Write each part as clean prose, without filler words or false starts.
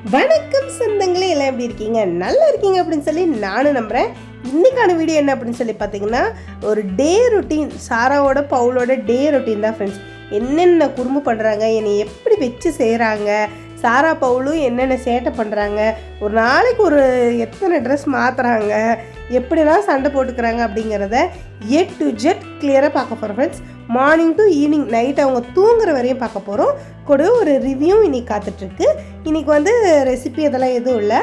வணக்கம் சொந்தங்களே, எல்லாம் எப்படி இருக்கீங்க? நல்லா இருக்கீங்க அப்படின்னு சொல்லி நானும் நம்புகிறேன். இன்றைக்கான வீடியோ என்ன அப்படின்னு சொல்லி பார்த்தீங்கன்னா, ஒரு டே ரொட்டீன், சாராவோட பவுலோட டே ரொட்டீன் தான் ஃப்ரெண்ட்ஸ். என்னென்ன குறும்பு பண்ணுறாங்க, என்னை எப்படி வச்சு செய்கிறாங்க, சாரா பவுலும் என்னென்ன சேட்டை பண்ணுறாங்க, ஒரு நாளைக்கு ஒரு எத்தனை ட்ரெஸ் மாற்றுறாங்க, எப்படிலாம் சண்டை போட்டுக்கிறாங்க அப்படிங்கிறத A to Z கிளியராக பார்க்க போகிறோம் friends. Morning to evening night அவங்க தூங்குற வரையும் பார்க்க போகிறோம். கூட ஒரு ரிவ்யூ இன்றைக்கி காத்துட்ருக்கு. இன்றைக்கி ரெசிபி அதெல்லாம் எதுவும் இல்லை,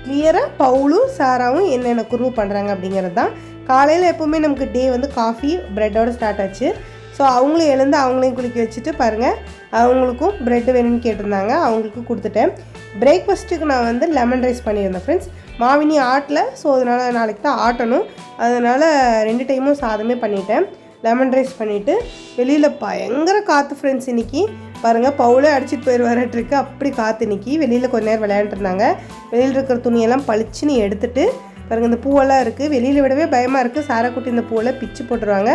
கிளியராக பவுலும் சாராவும் என்னென்ன குறும்பு பண்ணுறாங்க அப்படிங்கிறது தான். காலையில் எப்போவுமே நமக்கு டே காஃபி ப்ரெட்டோடு ஸ்டார்ட் ஆச்சு. ஸோ அவங்களும் எழுந்து அவங்களையும் குளிக்க வச்சுட்டு பாருங்கள், அவங்களுக்கும் ப்ரெட்டு வேணும்னு கேட்டிருந்தாங்க, அவங்களுக்கும் கொடுத்துட்டேன். பிரேக்ஃபாஸ்ட்டுக்கு நான் லெமன் ரைஸ் பண்ணியிருந்தேன் ஃப்ரெண்ட்ஸ். மாவினி ஆட்டலை, ஸோ அதனால் நாளைக்கு தான் ஆட்டணும். அதனால் 2 டைமும் சாதமே பண்ணிட்டேன். லெமன் ரைஸ் பண்ணிவிட்டு வெளியில் பயங்கர காற்று ஃப்ரெண்ட்ஸ். இன்றைக்கி பாருங்கள், பவுலே அடிச்சிட்டு போயிடுவாரட்டுருக்கு, அப்படி காற்று. இன்றைக்கி வெளியில் கொஞ்ச நேரம் விளையாண்டுருந்தாங்க. வெளியில் இருக்கிற துணியெல்லாம் பளிச்சுன்னு எடுத்துகிட்டு பாருங்கள், இந்த பூவெல்லாம் இருக்குது. வெளியில் விடவே பயமாக இருக்குது. சாராக்குட்டி இந்த பூவெல்லாம் பிச்சு போட்டுருவாங்க.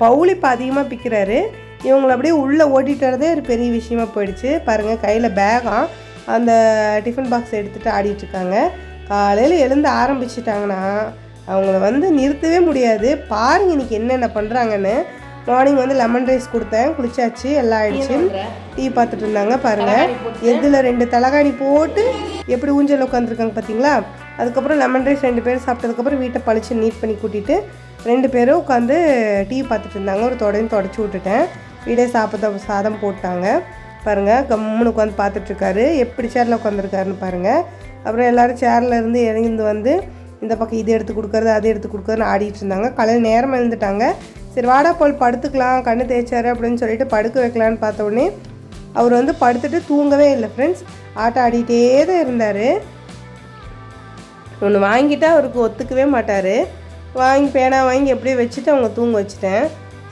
பவுல் இப்போ அதிகமாக பிக்கிறாரு. இவங்களை அப்படியே உள்ளே ஓட்டிகிட்டு வரதே ஒரு பெரிய விஷயமா போயிடுச்சு. பாருங்கள், கையில் பேகாக அந்த டிஃபன் பாக்ஸ் எடுத்துகிட்டு ஆடிட்டுருக்காங்க. காலையில் எழுந்து ஆரம்பிச்சிட்டாங்கன்னா அவங்கள நிறுத்தவே முடியாது. பாருங்கள் இன்றைக்கி என்னென்ன பண்ணுறாங்கன்னு. மார்னிங் லெமன் ரைஸ் கொடுத்தேன், குளிச்சாச்சு, எல்லாம் ஆயிடுச்சு. டீ பார்த்துட்டு இருந்தாங்க. பாருங்கள், எதில் 2 தலகாணி போட்டு எப்படி ஊஞ்சல் உட்காந்துருக்காங்க பார்த்தீங்களா. அதுக்கப்புறம் லெமன் ரைஸ் 2 பேரும் சாப்பிட்டதுக்கப்புறம் வீட்டை பளிச்சு நீட் பண்ணி கூட்டிகிட்டு 2 பேரும் உட்காந்து டீ பார்த்துட்டு இருந்தாங்க. ஒரு தொடையும் தொடச்சி விட்டுட்டேன். வீடே சாதம் போட்டாங்க. பாருங்கள், கம்முன்னு உட்காந்து பார்த்துட்ருக்காரு. எப்படி சேரில் உட்காந்துருக்காருன்னு பாருங்கள். அப்புறம் எல்லோரும் சேரில் இருந்து இறங்கி இந்த பக்கம் இது எடுத்து கொடுக்குறது, அது எடுத்து கொடுக்குறதுன்னு ஆடிட்டு இருந்தாங்க. காலையில் நேரமாக எழுந்துட்டாங்க. சரி வாடா போல் படுத்துக்கலாம், கண்ணு தேய்ச்சாரு அப்படின்னு சொல்லிட்டு படுக்க வைக்கலான்னு பார்த்த உடனே அவர் படுத்துட்டு தூங்கவே இல்லை ஃப்ரெண்ட்ஸ். ஆட்டம் ஆடிட்டே தான் இருந்தார். ஒன்று வாங்கிட்டா அவருக்கு ஒத்துக்கவே மாட்டார். பேனா வாங்கி எப்படியே வச்சுட்டு அவங்க தூங்க வச்சுட்டேன்.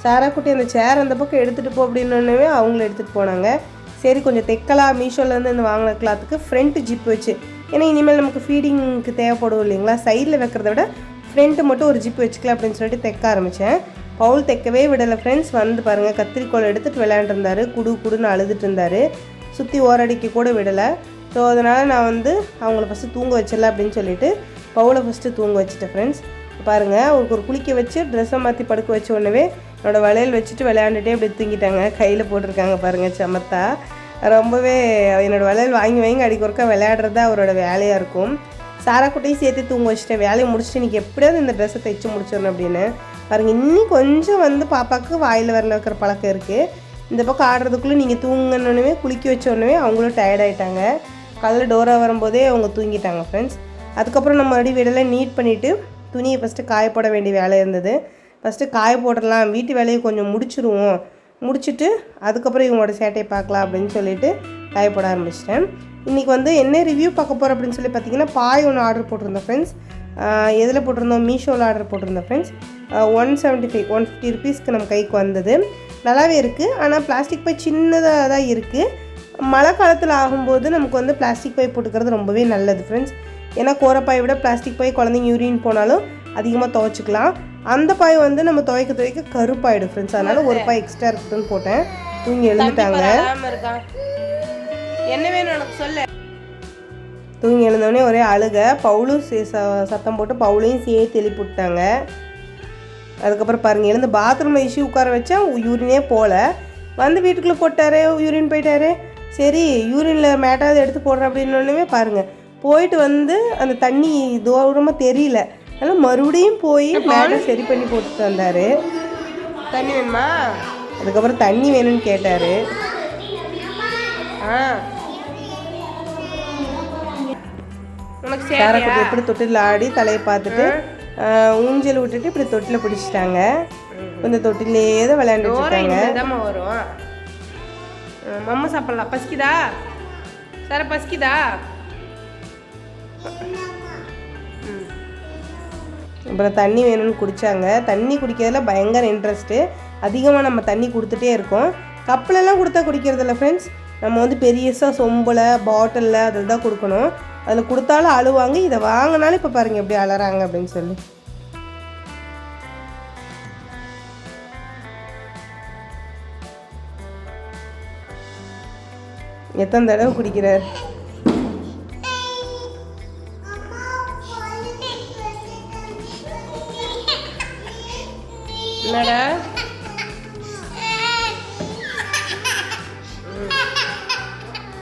சாராக்குட்டி அந்த சேர் அந்த பக்கம் எடுத்துகிட்டு போ அப்படின்னே அவங்கள எடுத்துகிட்டு போனாங்க. சரி கொஞ்சம் தைக்கலாம், மீஷோலேருந்து இந்த வாங்கின கிளாத்துக்கு ஃப்ரண்ட் ஜிப் வச்சு, ஏன்னா இனிமேல் நமக்கு ஃபீடிங்க்கு தேவைப்படும் இல்லைங்களா, சைடில் வைக்கிறத விட ஃப்ரண்ட்டு மட்டும் ஒரு ஜிப் வச்சுக்கலாம் அப்படின்னு சொல்லிட்டு தைக்க ஆரம்பித்தேன். பவுல் தைக்கவே விடலை ஃப்ரெண்ட்ஸ். பாருங்கள், கத்திரிக்கோள் எடுத்துகிட்டு விளையாண்டுருந்தார். குடுன்னு அழுதுட்டு இருந்தார். சுற்றி ஓரடிக்க கூட விடலை. ஸோ அதனால் நான் அவங்கள ஃபஸ்ட்டு தூங்க வச்சிடலாம் அப்படின்னு சொல்லிட்டு பவுலை ஃபஸ்ட்டு தூங்க வச்சுட்டேன் ஃப்ரெண்ட்ஸ். பாருங்கள், அவருக்கு ஒரு குளிக்க வச்சு ட்ரெஸ்ஸை மாற்றி படுக்க வச்ச உடனே என்னோடய வளையல் வச்சுட்டு விளையாண்டுட்டே அப்படி தூங்கிட்டாங்க. கையில் போட்டிருக்காங்க பாருங்கள், சமத்தா. ரொம்பவே என்னோடய வளையல் வாங்கி அடிக்க ஒருக்கா விளையாடுறது தான் அவரோட வேலையாக இருக்கும். சாராக்குட்டையும் சேர்த்து தூங்க வச்சுட்டேன். வேலையை முடிச்சுட்டு இன்றைக்கி எப்படியாவது இந்த ட்ரெஸ்ஸை தைச்சி முடிச்சிடணும் அப்படின்னு. பாருங்கள், இன்னும் கொஞ்சம் பாப்பாவுக்கு வாயில் வரல வைக்கிற பழக்கம் இருக்குது. இந்த பக்கம் ஆடுறதுக்குள்ளே நீங்கள் தூங்கணுன்னே குளிக்க வச்ச உடனே அவங்களும் டயர்டாயிட்டாங்க. காலையில் டோரா வரும்போதே அவங்க தூங்கிட்டாங்க ஃப்ரெண்ட்ஸ். அதுக்கப்புறம் நம்ம மறுபடியும் வீடெல்லாம் நீட் பண்ணிவிட்டு துணியை ஃபஸ்ட்டு காய போட வேண்டிய வேலை இருந்தது. ஃபஸ்ட்டு காய போடலாம், வீட்டு வேலையை கொஞ்சம் முடிச்சுட்டு அதுக்கப்புறம் இவங்களோட சேட்டையை பார்க்கலாம் அப்படின்னு சொல்லிட்டு காய போட ஆரம்பிச்சிட்டேன். இன்றைக்கி என்ன ரிவ்யூ பார்க்க போகிறோம் அப்படின்னு சொல்லி பார்த்தீங்கன்னா, பாய் ஒன்று ஆர்டர் போட்டிருந்தோம் ஃப்ரெண்ட்ஸ். எதில் போட்டிருந்தோம்? மீஷோவில் ஆர்டர் போட்டிருந்தோம் ஃப்ரெண்ட்ஸ். 150 ருபீஸ்க்கு நம்ம கைக்கு வந்தது. நல்லாவே இருக்குது. ஆனால் பிளாஸ்டிக் பை சின்னதாக தான் இருக்குது. மழை காலத்தில் ஆகும்போது நமக்கு பிளாஸ்டிக் பை போட்டுக்கிறது ரொம்பவே நல்லது ஃப்ரெண்ட்ஸ். ஏன்னா கோரப்பாயை விட பிளாஸ்டிக் பை குழந்தைங்க யூரின் போனாலும் அதிகமாக துவைச்சிக்கலாம். அந்த பாய் நம்ம துவைக்க கருப்பாயிடும் ஃப்ரெண்ட்ஸ். அதனால் ஒரு பாய் எக்ஸ்ட்ரா இருக்குதுன்னு போட்டேன். தூங்கி எழுந்துட்டாங்க. என்ன வேணும் எனக்கு சொல்ல. தூங்கி எழுந்தோடனே ஒரே அழுக. பவுலும் சத்தம் போட்டு பவுலையும் சேர்த்து எழுப்பி விட்டாங்க. அதுக்கப்புறம் பாருங்கள், எழுந்து பாத்ரூமில் இஷ்யூ உட்கார வச்சா யூரினே போகல. வீட்டுக்குள்ளே போட்டார், யூரின் போயிட்டார். சரி யூரினில் மேட்டாவது எடுத்து போடுறேன் அப்படின்னோடனே பாருங்கள், போயிட்டு அந்த தண்ணி தூரமாக தெரியல. அதனால் மறுபடியும் போய் மேலே சரி பண்ணி போட்டுட்டு வந்தார். தண்ணி வேணுமா? அதுக்கப்புறம் தண்ணி வேணும்னு கேட்டார். சாராக்குட்டி எப்படி தொட்டில் ஆடி தலையை பார்த்துட்டு ஊஞ்சல் விட்டுட்டு இப்படி தொட்டில் பிடிச்சிட்டாங்க. இந்த தொட்டிலே தான் விளையாண்டுட்டு இருக்காங்க. வரும் மம்மா சாப்பிடலாம். பசிக்குதா சார? பசிக்குதா? அப்புறம் தண்ணி வேணும்னு குடித்தாங்க. தண்ணி குடிக்கிறதுல பயங்கர இன்ட்ரெஸ்ட்டு. அதிகமாக நம்ம தண்ணி கொடுத்துட்டே இருக்கோம். கப்பிலெல்லாம் கொடுத்தா குடிக்கிறதில்ல ஃப்ரெண்ட்ஸ். நம்ம பெரியசாக சொம்பில் பாட்டிலில் அதில் தான் கொடுக்கணும். அதில் கொடுத்தாலும் அழுவாங்க. இதை வாங்கினாலும் இப்போ பாருங்கள் எப்படி அழறாங்க அப்படின்னு சொல்லி. எத்தனை தடவை குடிக்கிறார்? என்னடா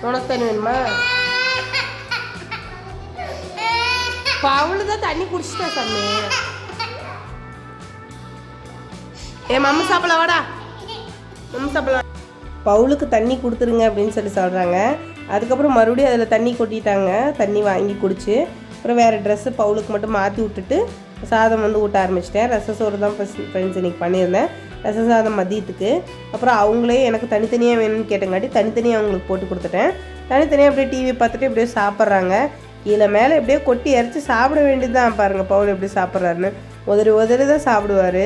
உனக்கு தண்ணி வேணுமா? பவுல் தான் தண்ணி குடிச்சிட்டா சாமி. மம்மு சாப்பிடலாம் வாடா, மம்மு சாப்பிடலாம். பவுலுக்கு தண்ணி கொடுத்துருங்க அப்படின்னு சொல்கிறாங்க. அதுக்கப்புறம் மறுபடியும் அதில் தண்ணி கொட்டிட்டாங்க. தண்ணி வாங்கி குடிச்சு அப்புறம் வேறு ட்ரெஸ்ஸு பவுலுக்கு மட்டும் மாற்றி விட்டுட்டு சாதம் ஊட்ட ஆரம்பிச்சிட்டேன். ரச சோறு தான் ஃப்ரெண்ட்ஸ் இன்றைக்கி பண்ணியிருந்தேன். ரச சாதம் மதியத்துக்கு. அப்புறம் அவங்களே எனக்கு தனித்தனியாக வேணும்னு கேட்டங்காட்டி தனித்தனியாக அவங்களுக்கு போட்டு கொடுத்துட்டேன். தனித்தனியாக அப்படியே டிவி பார்த்துட்டு அப்படியே சாப்பிட்றாங்க. கீழே மேலே எப்படியோ கொட்டி இறச்சி சாப்பிட வேண்டியது தான். பாருங்கள் பவுல் எப்படி சாப்பிட்றாருன்னு. உதறி தான் சாப்பிடுவார்.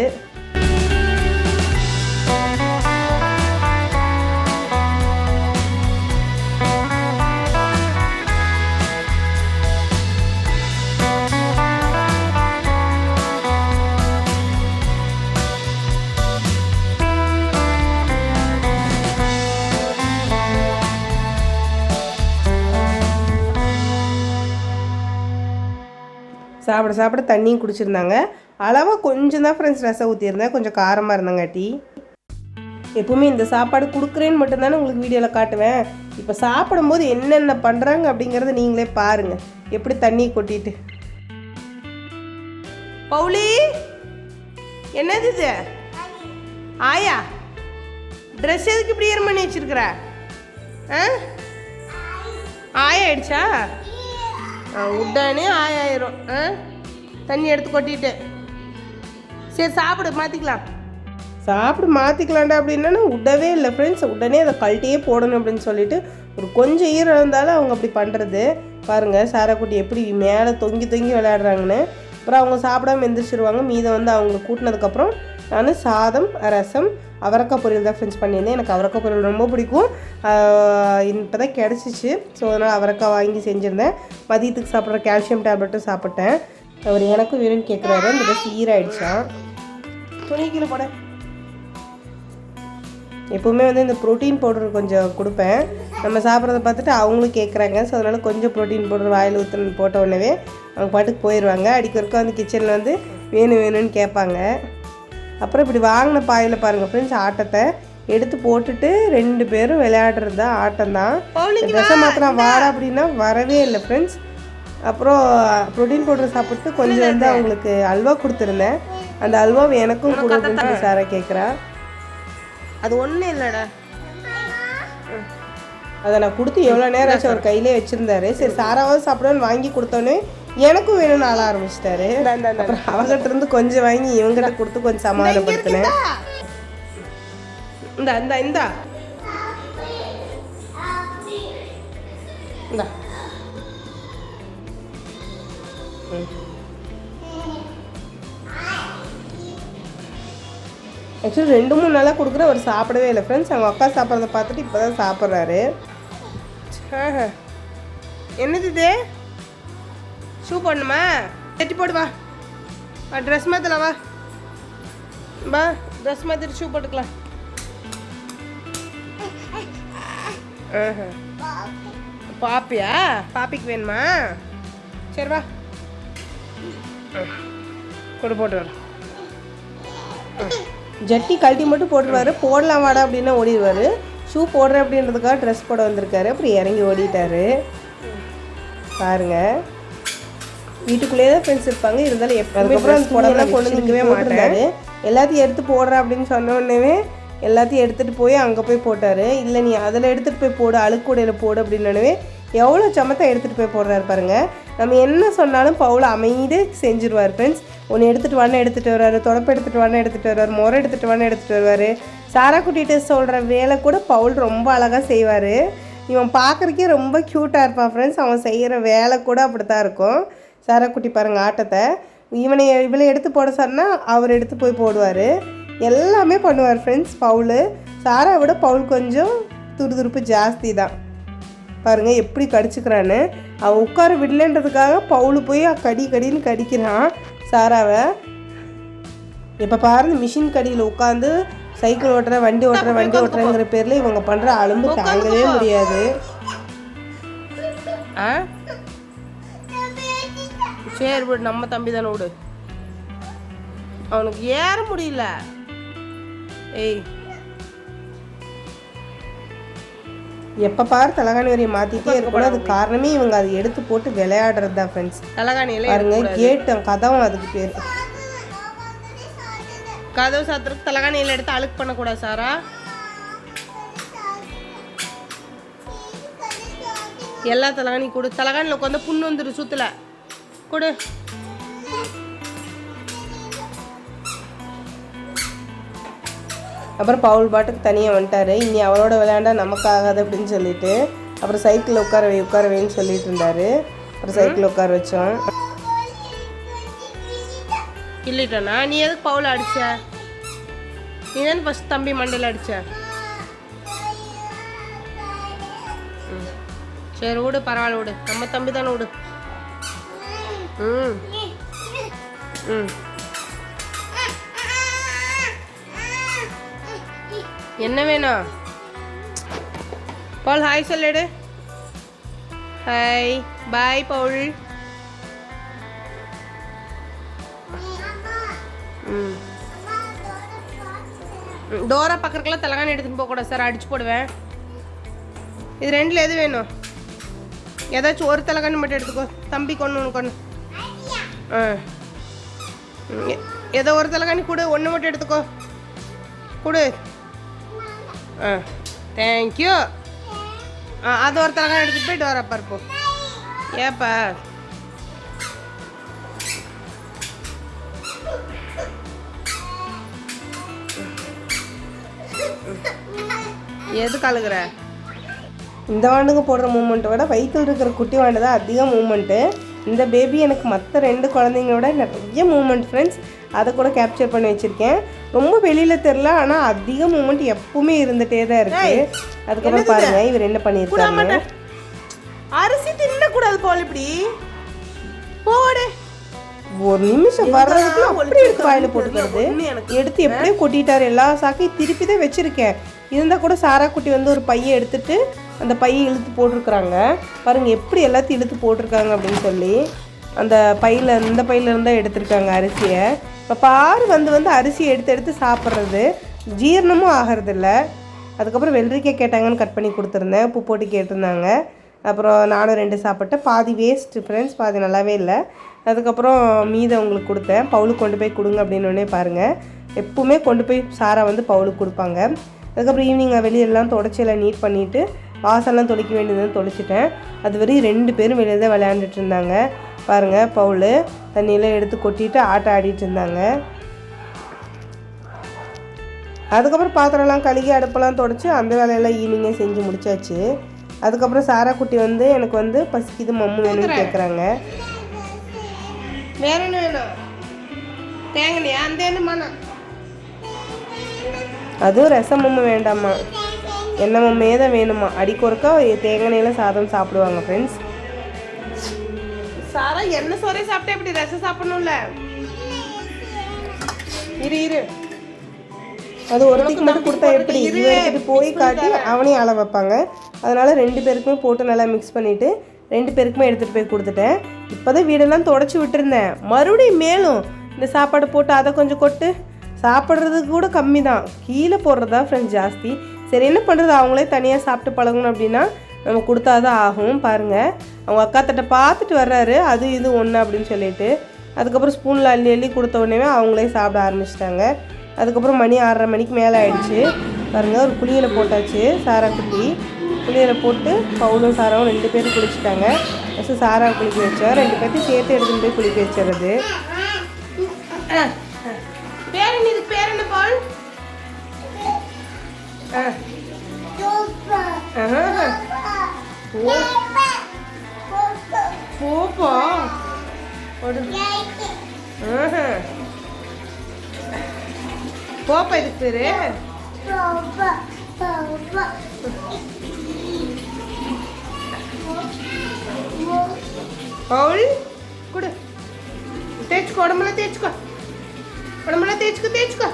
சாப்பிட தண்ணியும் குடிச்சிருந்தாங்க. அளவாக கொஞ்சம் தான் ஃப்ரெண்ட்ஸ் ரசம் ஊற்றியிருந்தேன். கொஞ்சம் காரமாக இருந்தங்காட்டி. எப்பவுமே இந்த சாப்பாடு கொடுக்குறேன்னு மட்டும்தானே உங்களுக்கு வீடியோவில் காட்டுவேன். இப்போ சாப்பிடும்போது என்னென்ன பண்ணுறாங்க அப்படிங்கிறத நீங்களே பாருங்கள். எப்படி தண்ணி கொட்டிட்டு. பவுலி என்னது இது? ஆயா ட்ரெஸ் எதுக்கு இப்படி ஏறம் பண்ணி வச்சிருக்கிற? ஆயா ஆயிடுச்சா? உடனே ஆயிரும். தண்ணி எடுத்து கொட்டிட்டு சரி சாப்பிடு மாற்றிக்கலாம்டா அப்படின்னா விடவே இல்லை ஃப்ரெண்ட்ஸ். உடனே அதை கழட்டியே போடணும் அப்படின்னு சொல்லிட்டு ஒரு கொஞ்சம் ஈரம் இருந்தாலும் அவங்க அப்படி பண்ணுறது. பாருங்கள் சாராக்குட்டி எப்படி மேலே தொங்கி விளையாடுறாங்கன்னு. அப்புறம் அவங்க சாப்பிடாம எந்திரிச்சிருவாங்க. மீதம் அவங்களுக்கு கூட்டினதுக்கப்புறம் நான் சாதம் ரசம் அவரைக்காய் பொரியல் தான் ஃப்ரெண்ட்ஸ் பண்ணியிருந்தேன். எனக்கு அவரைக்காய் பொரியல் ரொம்ப பிடிக்கும். இப்போ தான் கிடச்சிச்சு. ஸோ அதனால் அவரைக்காய் வாங்கி செஞ்சுருந்தேன். மதியத்துக்கு சாப்பிட்ற கால்சியம் டேப்லெட்டும் சாப்பிட்டேன். அவர் எனக்கும் வேணும்னு கேட்குறாரு. இந்த ட்ரெஸ் ஈராயிடுச்சான். துணிக்கில் போட எப்போவுமே இந்த ப்ரோட்டீன் பவுடர் கொஞ்சம் கொடுப்பேன். நம்ம சாப்பிட்றத பார்த்துட்டு அவங்களும் கேட்குறாங்க. ஸோ அதனால் கொஞ்சம் ப்ரோட்டீன் பவுடர் வாயில் ஊற்றுன்னு போட்ட உடனே அவங்க பாட்டுக்கு போயிடுவாங்க. அடிக்கொருக்க கிச்சனில் வேணும்னு கேட்பாங்க. அப்புறம் இப்படி வாங்கின பாயில் பாருங்கள் ஃப்ரெண்ட்ஸ் ஆட்டத்தை எடுத்து போட்டுட்டு 2 பேரும் விளையாடுறது தான் ஆட்டம் தான். ட்ரெஸ்ஸை மாத்திரம் வாடா அப்படின்னா வரவே இல்லை ஃப்ரெண்ட்ஸ். அப்புறம் ப்ரோட்டீன் பவுடர் சாப்பிட்டு கொஞ்சம் அவங்களுக்கு அல்வா கொடுத்துருந்தேன். அந்த அல்வாவை எனக்கும் கொடுக்குன்னு சாரா கேட்குறா. அது ஒன்றும் இல்லைடா. அதை நான் கொடுத்து எவ்வளோ நேரம் ஆச்சு அவர் கையிலே வச்சுருந்தாரு. சரி சாராவது சாப்பிடுவேன்னு வாங்கி கொடுத்தோன்னே எனக்கும் வேணும்னு ஆள ஆரம்பிச்சிட்டாரு. அப்புறம் அவங்ககிட்ட இருந்து கொஞ்சம் வாங்கி இவங்ககிட்ட கொடுத்து கொஞ்சம் சமாதானப்படுத்தினேன். இந்தா ஆக்சுவலி 2-3 நாளாக கொடுக்குற அவர் சாப்பிடவே இல்லை ஃப்ரெண்ட்ஸ். அவங்க அக்கா சாப்பிட்றத பார்த்துட்டு இப்போ தான் சாப்பிட்றாரு. என்னது இது? ஷூ போடணுமா? கட்டி போடு வா. ட்ரெஸ் மாற்றலாம் வா. ட்ரெஸ் மாற்றிட்டு ஷூ போட்டுக்கலாம். பாப்பியா? பாப்பிக்கு வேணுமா? சரி வா கொடு போட்டு வர. ஜட்டி கழட்டி மட்டும் போட்டுருவாரு. போடலாம் வாடா அப்படின்னா ஓடிடுவார். ஷூ போடுறேன் அப்படின்றதுக்காக ட்ரெஸ் போட வந்திருக்காரு. அப்புறம் இறங்கி ஓடிட்டாரு. பாருங்கள் வீட்டுக்குள்ளேயே தான் ஃப்ரெண்ட்ஸ் இருப்பாங்க. இருந்தாலும் எப்போதுமே போடலாம் கொண்டு நிற்கவே மாட்டாரு. எல்லாத்தையும் எடுத்து போடுறேன் அப்படின்னு சொன்ன உடனே எல்லாத்தையும் எடுத்துகிட்டு போய் அங்கே போய் போட்டார். இல்லை நீ அதில் எடுத்துகிட்டு போய் போடு, அழுக்கூடையில் போடு அப்படின்னவே எவ்வளோ சமத்தை எடுத்துகிட்டு போய் போடுறாரு பாருங்கள். நம்ம என்ன சொன்னாலும் பவுல் அமைதியாக செஞ்சுருவார் ஃப்ரெண்ட்ஸ். ஒன்று எடுத்துகிட்டு வானே எடுத்துகிட்டு வருவார், தொடப்பை எடுத்துகிட்டு வானே எடுத்துகிட்டு வருவார், முறை எடுத்துகிட்டு வானே எடுத்துகிட்டு வருவார். சாரா குட்டிகிட்ட சொல்கிற வேலை கூட பவுல் ரொம்ப அழகாக செய்வார். இவன் பார்க்குறக்கே ரொம்ப க்யூட்டாக இருப்பான் ஃப்ரெண்ட்ஸ். அவன் செய்கிற வேலை கூட அப்படி தான் இருக்கும். சாரா குட்டி பாருங்கள் ஆட்டத்தை. இவளை எடுத்து போட சொன்னால் அவர் எடுத்து போய் போடுவார். எல்லாமே பண்ணுவார் ஃப்ரெண்ட்ஸ் பவுல். சாரா விட பவுல் கொஞ்சம் துருதுருப்பு ஜாஸ்தி தான். பாருங்கள் எப்படி கடிச்சுக்கிறான்னு. அவன் உட்கார விடலன்றதுக்காக பவுல் போய் கடின்னு கடிக்கிறான் சாராவை. இப்போ பாருங்க மிஷின் கடியில் உட்காந்து சைக்கிள் ஓட்டுறேன், வண்டி ஓட்டுறேங்கிற பேரில் இவங்க பண்ணுற அலும்பு தாங்கவே முடியாது. சரி விடு, நம்ம தம்பி தானே விடு. அவனுக்கு ஏற முடியல. ஏய் எப்போ பாரு தலகாணி வரையை மாற்றிட்டே இருக்கணும். அது காரணமே இவங்க அதை எடுத்து போட்டு விளையாடுறது தான் ஃப்ரெண்ட்ஸ். தலகாணியில் பாருங்க கேட்டு கதவும் அதுக்கு பேர். கதவு சாத்துறதுக்கு தலகாணியில் எடுத்து அழுக்கு பண்ணக்கூடாது சாரா. எல்லா தலகாணி கொடு. தலகாணியில் உட்காந்து புண்ணு வந்துடும் சுத்துல கொடு. அப்புறம் பவுல் பாட்டுக்கு தனியாக வந்துட்டாரு. இனி அவளோட விளையாண்டா நமக்கு ஆகாது அப்படின்னு சொல்லிட்டு அப்புறம் சைக்கிளில் உட்கார வைன்னு சொல்லிட்டு இருந்தாரு. அப்புறம் சைக்கிளில் உட்கார வச்சோம். இல்லைட்டானா நீ எதுக்கு பவுல் அடிச்ச? நீ தானே ஃபர்ஸ்ட் தம்பி மண்டையில் அடிச்ச. சரி விடு, பரவாயில்ல விடு, நம்ம தம்பி தானே விடு. ம் ம் என்ன வேணும்? பவுல் ஹாய் சொல்லிடு. Hi bye Paul. ம் டோரா பக்கத்துக்கெல்லாம் தலகாணி எடுத்துன்னு போகக்கூடாது சார், அடிச்சு போடுவேன். இது ரெண்டில் எது வேணும்? ஏதாச்சும் ஒரு தலகாணி மட்டும் எடுத்துக்கோ. தம்பி கொண்டு ஆ ஏதோ ஒரு தலகாணி கொடு, ஒன்று மட்டும் எடுத்துக்கோ கொடு. ஆ தேங்க்யூ. அது ஒரு தலகாணி எடுத்துகிட்டு போய் டோரா பார்ப்போம். ஏப்பா எது கழுகுற? இந்த வாண்டுங்க போடுற மூமெண்ட்டை விட வயிற்றில் இருக்கிற குட்டி வாண்டு தான் அதிக மூமெண்ட்டு. இந்த பேபி எனக்கு மற்ற 2 குழந்தைங்களோட நிறைய மூமெண்ட் ஃப்ரெண்ட்ஸ். அதை கூட கேப்சர் பண்ணி வச்சுருக்கேன். ரொம்ப வெளியில் தெரில, ஆனால் அதிக மூமெண்ட் எப்பவுமே இருந்துகிட்டே தான் இருக்குது. அதுக்கப்புறம் பாருங்க இவர் என்ன பண்ணியிருக்காங்க. அரிசி தின்னக்கூடாது போல் இப்படி போடு. ஒரு நிமிஷம் வர்றதுக்கு அப்படி எடுத்து வாயில் போட்டுக்கிறது. எடுத்து எப்படியோ கொட்டிட்டாரு. எல்லா சாக்கையும் திருப்பி தான் வச்சுருக்கேன். இருந்தால் கூட சாரா குட்டி வந்து ஒரு பையை எடுத்துட்டு அந்த பையை இழுத்து போட்டிருக்குறாங்க. பாருங்கள் எப்படி எல்லாத்தையும் இழுத்து போட்டிருக்காங்க அப்படின்னு சொல்லி. அந்த இந்த பையிலேருந்து தான் எடுத்திருக்காங்க அரிசியை. இப்போ பாரு வந்து அரிசியை எடுத்து சாப்பிட்றது ஜீரணமும் ஆகிறதில்ல. அதுக்கப்புறம் வெள்ளரிக்காய் கேட்டாங்கன்னு கட் பண்ணி கொடுத்துருந்தேன். உப்பு போட்டு கேட்டிருந்தாங்க. அப்புறம் நானும் 2 சாப்பிட்டேன். பாதி வேஸ்ட்டு ஃப்ரெண்ட்ஸ், பாதி நல்லாவே இல்லை. அதுக்கப்புறம் மீதை அவங்களுக்கு கொடுத்தேன். பவுலுக்கு கொண்டு போய் கொடுங்க அப்படின்னு பாருங்கள். எப்பவுமே கொண்டு போய் சாரா வந்து பவுலுக்கு கொடுப்பாங்க. அதுக்கப்புறம் ஈவினிங் வெளியெல்லாம் தொடச்செல்லாம் நீட் பண்ணிவிட்டு வாசல்லாம் தொளிக்க வேண்டியதுன்னு தொளிச்சிட்டேன். அது வரையும் 2 பேரும் வெளியே தான் விளையாண்டுட்டு இருந்தாங்க. பாருங்கள் பவுல் தண்ணியெல்லாம் எடுத்து கொட்டிட்டு ஆட்டம் ஆடிட்டு இருந்தாங்க. அதுக்கப்புறம் பாத்திரம்லாம் கழுகி அடுப்பெல்லாம் தொடச்சி அந்த வேலையெல்லாம் ஈவினிங்கே செஞ்சு முடிச்சாச்சு. அதுக்கப்புறம் சாரா குட்டி வந்து எனக்கு வந்து பசிக்குது மம்மு வேணும்னு கேட்குறாங்க. வேற என்ன வேணும்? தேங்கலையா? அந்த என்னம்மா? அதுவும் ரசம் மம்மு வேண்டாம்மா, என்ன மம்மே தான் வேணுமா. அடிக்கொருக்கா தேங்காய் சாதம் சாப்பிடுவாங்க ஃப்ரெண்ட்ஸ். சாரா என்ன சோறே சாப்பிட்டே இப்படி ரசம் சாப்பிடணும்ல. இரு அது ஒருத்திக்கு மட்டும் கொடுத்தா எப்படி? எடுத்துட்டு போய் காட்டி அவனையும் அள வைப்பாங்க. அதனால 2 பேருக்குமே போட்டு நல்லா மிக்ஸ் பண்ணிவிட்டு 2 பேருக்குமே எடுத்துகிட்டு போய் கொடுத்துட்டேன். இப்போ தான் வீடெல்லாம் தொடச்சி விட்டுருந்தேன். மறுபடியும் மேலும் இந்த சாப்பாடு போட்டு அதை கொஞ்சம் கொட்டு. சாப்பிட்றதுக்கு கூட கம்மி தான், கீழே போடுறதா ஃப்ரெண்ட்ஸ் ஜாஸ்தி. சரி என்ன பண்ணுறது, அவங்களே தனியாக சாப்பிட்டு பழகணும் அப்படின்னா நம்ம கொடுத்தா தான் ஆகும். பாருங்கள் அவங்க அக்கா தட்டை பார்த்துட்டு வர்றாரு, அது இது ஒன்று அப்படின்னு சொல்லிட்டு. அதுக்கப்புறம் ஸ்பூனில் அள்ளி கொடுத்த உடனே அவங்களே சாப்பிட ஆரம்பிச்சிட்டாங்க. அதுக்கப்புறம் மணி 6:30 மணிக்கு மேலே ஆயிடுச்சு. பாருங்கள் ஒரு குளியலை போட்டாச்சு. சாரா குட்டி குளியலை போட்டு பவுலும் சாராவும் 2 பேரும் குளிச்சுட்டாங்க. ஃபஸ்ட்டு சாராவை குளிக்க வச்சா 2 பேர்த்தையும் சேர்த்து எடுத்துகிட்டு போய் குளிக்க வச்சுறது. பேர் என்ன பவுல்? போப்பா போப்பா இதுக்கு பேரு. பவுல் கொடு, தேய்ச்சுக்கோ, உடம்புல தேய்ச்சுக்கோ, உடம்புல தேய்ச்சுக்கோ.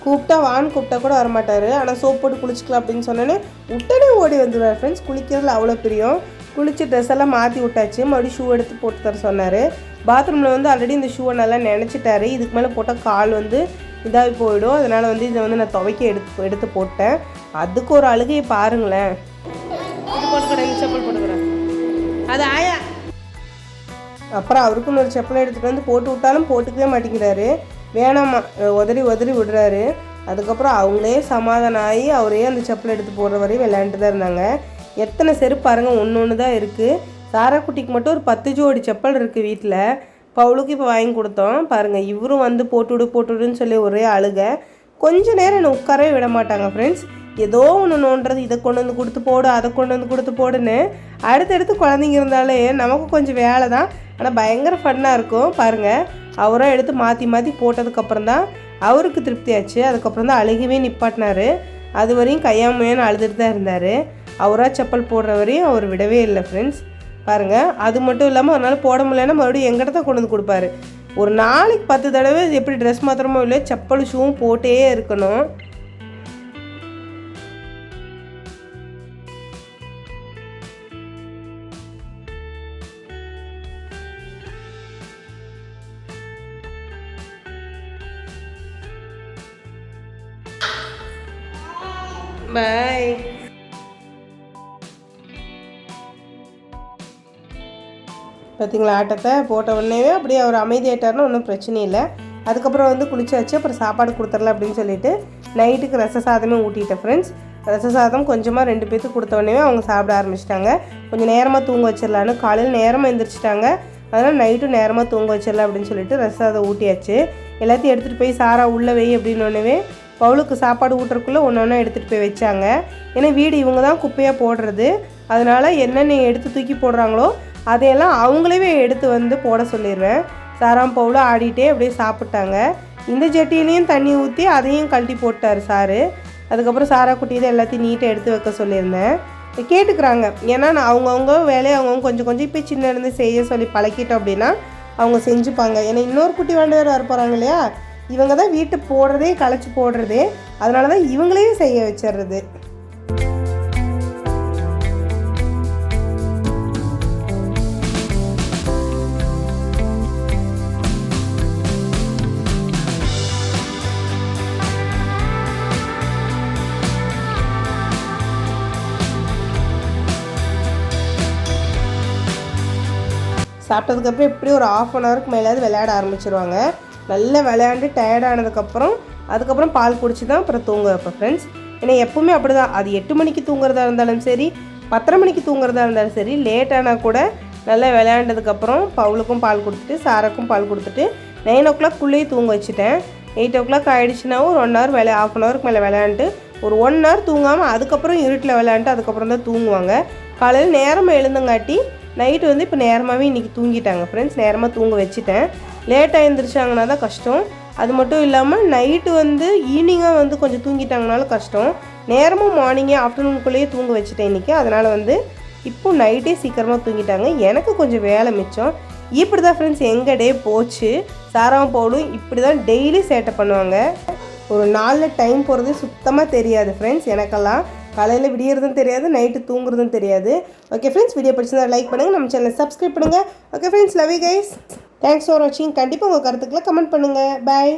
கூப்பிட்டா வான்னு கூப்பிட்டா கூட வரமாட்டார். ஆனால் சோப் போட்டு குளிச்சிக்கலாம் அப்படின்னு சொன்னோன்னே உடனே ஓடி வந்துடுவார் ஃப்ரெண்ட்ஸ். குளிக்கிறதுல அவ்வளோ பிரியம். குளிச்சு ட்ரெஸ் எல்லாம் மாற்றி விட்டாச்சு. மறுபடியும் ஷூ எடுத்து போட்டு தர சொன்னார். பாத்ரூமில் வந்து ஆல்ரெடி இந்த ஷூவை நல்லா நினச்சிட்டாரு. இதுக்கு மேலே போட்டால் கால் வந்து இதாகி போயிடும். அதனால் வந்து இதை வந்து நான் துவைக்க எடுத்து போட்டேன். அதுக்கு ஒரு அழுகையை பாருங்களேன். இது போட்டுக்கிறேன், செப்பல் போட்டுக்கிறேன். அது ஆயா. அப்புறம் அவருக்குன்னு ஒரு செப்பலை எடுத்துகிட்டு வந்து போட்டு விட்டாலும் போட்டுக்கவே மாட்டேங்கிறாரு. வேணாமா, உதறி விடுறாரு. அதுக்கப்புறம் அவங்களே சமாதானம் ஆகி அவரே அந்த செப்பலை எடுத்து போடுற வரையும் விளையாண்டு தான் இருந்தாங்க. எத்தனை செருப்பு பாருங்க, ஒன்று தான் இருக்குது. சாரா குட்டிக்கு மட்டும் ஒரு 10 ஜோடி செப்பல் இருக்குது வீட்டில். பவுலுக்கு இப்போ வாங்கி கொடுத்தோம் பாருங்கள். இவரும் வந்து போட்டுவிடுன்னு சொல்லி ஒரே அழுக. கொஞ்சம் நேரம் என்னை உட்காரவே விட மாட்டாங்க ஃப்ரெண்ட்ஸ். ஏதோ ஒன்று நோண்டுறது, இதை கொண்டு வந்து கொடுத்து போடு, அதை கொண்டு வந்து கொடுத்து போடுன்னு. அடுத்தடுத்து குழந்தைங்க இருந்தாலே நமக்கு கொஞ்சம் வேலை தான், ஆனால் பயங்கர ஃபன்னாக இருக்கும் பாருங்கள். அவராக எடுத்து மாற்றி போட்டதுக்கப்புறம் தான் அவருக்கு திருப்தியாச்சு. அதுக்கப்புறம் தான் அழுகவே நிப்பாட்டினார். அது வரையும் கையாமையான்னு அழுதுட்டு தான் இருந்தார். அவராக செப்பல் போடுற வரையும் அவர் விடவே இல்லை ஃப்ரெண்ட்ஸ். பாருங்கள். அது மட்டும் இல்லாமல் ஒரு நாள் போட முடியலன்னா மறுபடியும் எங்கிட்ட தான் கொண்டு வந்து கொடுப்பாரு. ஒரு நாளைக்கு 10 தடவை எப்படி ட்ரெஸ் மாத்திரமோ இல்லையோ செப்பல் ஷூவும் போட்டே இருக்கணும். பாய். பார்த்தீங்களா ஆட்டத்தை போட்ட உடனே அப்படியே அவர் அமைதியாயிட்டார்னா ஒன்றும் பிரச்சனை இல்லை. அதுக்கப்புறம் வந்து குளிச்சாச்சு. அப்புறம் சாப்பாடு கொடுத்துடலாம் அப்படின்னு சொல்லிட்டு நைட்டுக்கு ரச சாதமே ஊட்டிட்டேன் ஃப்ரெண்ட்ஸ். ரச சாதம் கொஞ்சமாக 2 பேர்த்துக்கு கொடுத்த உடனே அவங்க சாப்பிட ஆரம்பிச்சிட்டாங்க. கொஞ்சம் நேரமாக தூங்க வச்சிடலான்னு. காலையில் நேரமாக எழுந்திரிச்சிட்டாங்க. அதனால் நைட்டும் நேரமாக தூங்க வச்சிடலாம் அப்படின்னு சொல்லிட்டு ரச சாதம் ஊட்டியாச்சு. எல்லாத்தையும் எடுத்துகிட்டு போய் சாரா உள்ளே வை அப்படின்னோடனே பவுலுக்கு சாப்பாடு ஊட்டுறக்குள்ளே ஒன்று எடுத்துகிட்டு போய் வச்சாங்க. ஏன்னா வீடு இவங்க தான் குப்பையாக போடுறது. அதனால் என்னென்ன எடுத்து தூக்கி போடுறாங்களோ அதையெல்லாம் அவங்களே எடுத்து வந்து போட சொல்லிடுவேன். சாராம் பவுலும் ஆடிட்டே அப்படியே சாப்பிட்டாங்க. இந்த ஜட்டிலையும் தண்ணி ஊற்றி அதையும் கழட்டி போட்டார் சாரு. அதுக்கப்புறம் சாரா குட்டி தான் எல்லாத்தையும் நீட்டாக எடுத்து வைக்க சொல்லியிருந்தேன். கேட்டுக்கிறாங்க. ஏன்னா நான் அவங்கவுங்க வேலையை அவங்கவுங்க கொஞ்சம் கொஞ்சம் இப்போ சின்ன இருந்து செய்ய சொல்லி பழக்கிட்டோம் அப்படின்னா அவங்க செஞ்சுப்பாங்க. ஏன்னா இன்னொரு குட்டி வேண்டு வேறு வர போகிறாங்க இல்லையா, இவங்க தான் வீட்டு போடுறதே களைச்சி போடுறதே. அதனால தான் இவங்களே செய்ய வச்சிடுறது. சாப்பிட்டதுக்கப்புறம் எப்படி ஒரு 1/2 ஹவருக்கு மேலேயாவது விளையாட ஆரம்பிச்சிருவாங்க. நல்லா விளையாண்டு டயர்டானதுக்கப்புறம் அதுக்கப்புறம் பால் குடிச்சு தான் அப்புறம் தூங்க வைப்பேன் ஃப்ரெண்ட்ஸ். ஏன்னா எப்போவுமே அப்படி தான். அது 8 மணிக்கு தூங்குறதா இருந்தாலும் சரி, 10:30 மணிக்கு தூங்குறதா இருந்தாலும் சரி, லேட்டானால் கூட நல்லா விளையாண்டதுக்கப்புறம் பவுலுக்கும் பால் கொடுத்துட்டு சாராக்கும் பால் கொடுத்துட்டு 9 o'clock தூங்க வச்சுட்டேன். 8 o'clock ஆகிடுச்சுன்னா ஒரு 1 hour 1/2 ஹவருக்கு மேலே விளையாண்டு ஒரு 1 hour தூங்காமல் அதுக்கப்புறம் இருட்டில் விளையாண்டு அதுக்கப்புறம் தான் தூங்குவாங்க. காலையில் நேரமாக எழுந்தங்காட்டி நைட்டு வந்து இப்போ நேரமாகவே இன்றைக்கி தூங்கிட்டாங்க ஃப்ரெண்ட்ஸ். நேரமாக தூங்க வச்சுட்டேன். லேட்டாக எழுந்திரிச்சாங்கன்னா தான் கஷ்டம். அது மட்டும் இல்லாமல் நைட்டு வந்து ஈவினிங்காக வந்து கொஞ்சம் தூங்கிட்டாங்கனாலும் கஷ்டம். நேரமும் மார்னிங்கே ஆஃப்டர்நூனுக்குள்ளேயே தூங்க வச்சுட்டேன் இன்றைக்கி. அதனால் வந்து இப்போது நைட்டே சீக்கிரமாக தூங்கிட்டாங்க. எனக்கு கொஞ்சம் வேலை மிச்சம். இப்படி தான் ஃப்ரெண்ட்ஸ் எங்கள் டே போச்சு. சாராவும் பவுலும் இப்படி தான் டெய்லி சேட்டை பண்ணுவாங்க. ஒரு நாளில் டைம் போகிறது சுத்தமாக தெரியாது ஃப்ரெண்ட்ஸ். எனக்கெல்லாம் காலையில் விடியறதும் தெரியாது, நைட்டு தூங்குறதும் தெரியாது. ஓகே ஃப்ரெண்ட்ஸ், வீடியோ பிடிச்சிருந்தா லைக் பண்ணுங்கள், நம்ம சேனலை சப்ஸ்கிரைப் பண்ணுங்கள். Okay friends, love you guys. Thanks for வாட்சிங். கண்டிப்பாக உங்கள் கருத்துக்களை கமெண்ட் பண்ணுங்கள். பாய்.